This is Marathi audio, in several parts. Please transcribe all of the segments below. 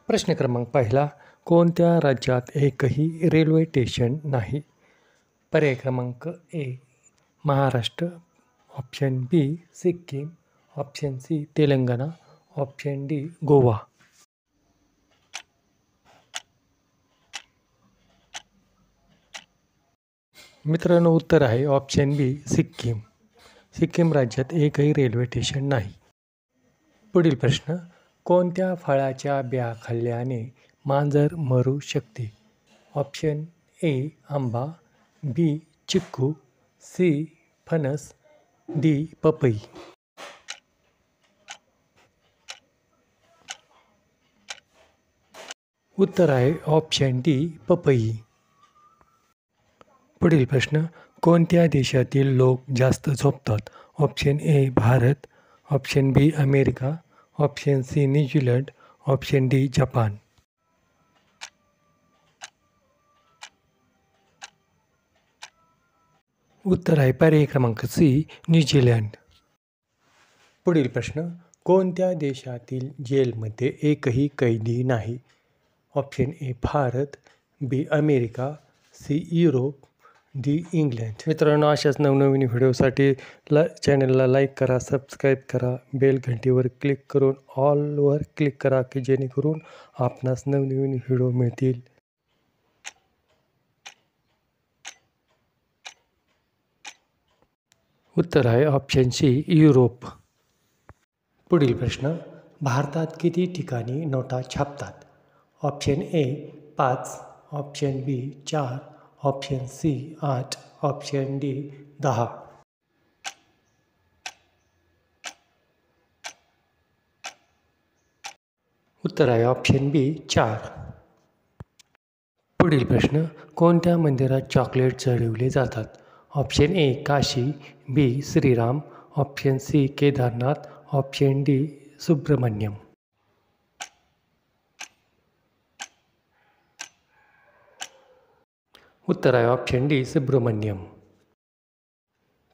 प्रश्न क्रमांक पहिला. कोणत्या राज्यात एकही रेल्वे स्टेशन नाही? पर्याय क्रमांक A Maharashtra, option B Sikkim, option C Telangana, option D Goa. मित्रांनो, उत्तर आहे ऑप्शन बी सिक्कीम. सिक्कीम राज्यात एकही रेल्वे स्टेशन नाही. पुढील प्रश्न. कोणत्या फळाच्या बिया खाल्ल्याने मांजर मरू शकते? ऑप्शन ए आंबा, बी चिक्कू, सी फणस, डी पपई. उत्तर आहे ऑप्शन डी पपई. पुढील प्रश्न. कोणत्या देशातील लोक जास्त झोपतात? Option A Bharat, option B America, option C New Zealand, option D Japan. उत्तर आहे पर्याय क्रमांक सी न्यूझीलंड. पुढील प्रश्न. कोणत्या देशातील जेलमध्ये एकही कैदी नाही? Option A Bharat, B America, C Europe, D England. मित्रांनो, अशाच नवनवीन व्हिडिओसाठी चॅनलला लाईक करा, सबस्क्राईब करा, बेल घंटीवर क्लिक करून ऑलवर क्लिक करा की जेणेकरून आपणास नवनवीन व्हिडिओ मिळतील. उत्तर आहे ऑप्शन सी युरोप. पुढील प्रश्न. भारतात किती ठिकाणी नोटा छापतात? Option A 5, option B 4, option C 8, option D 10. उत्तर आहे ऑप्शन बी 4. पुढील प्रश्न. कोणत्या मंदिरात चॉकलेट चढविले जातात? Option A Kashi, B Shriram, option C Kedarnath, option D Subramaniam. उत्तर आहे ऑप्शन डी सुब्रमण्यम.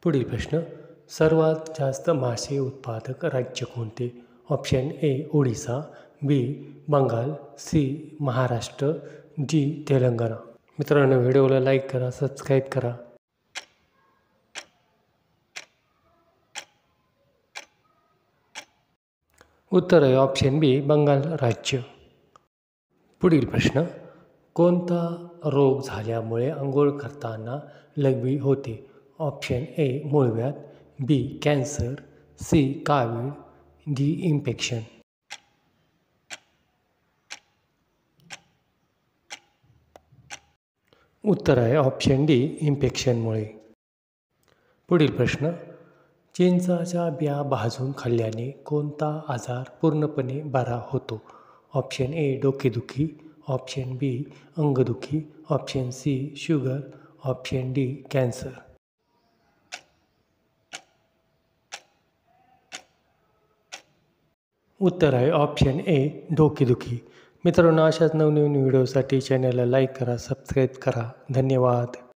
पुढील प्रश्न. सर्वात जास्त मासे उत्पादक राज्य कोणते? Option A Odisha, B Bengal, C Maharashtra, D Telangana. मित्रांनो, व्हिडिओला लाईक करा, सबस्क्राईब करा. उत्तर आहे ऑप्शन बी बंगाल राज्य. पुढील प्रश्न. कोणता रोग झाल्यामुळे आंघोळ करताना लघवी होते? ऑप्शन ए मूळव्याध, बी कॅन्सर, सी कावीळ, डी इन्फेक्शन. उत्तर आहे ऑप्शन डी इन्फेक्शनमुळे. पुढील प्रश्न. चिंचाच्या बिया भाजून खाल्ल्याने कोणता आजार पूर्णपणे बरा होतो? ऑप्शन ए डोकेदुखी, ऑप्शन बी अंगदुखी, option C sugar, option D cancer. उत्तर आहे ऑप्शन ए डोकेदुखी. मित्रांनो, अशाच नवनवीन व्हिडिओसाठी चॅनलला लाईक करा, सबस्क्राईब करा. धन्यवाद.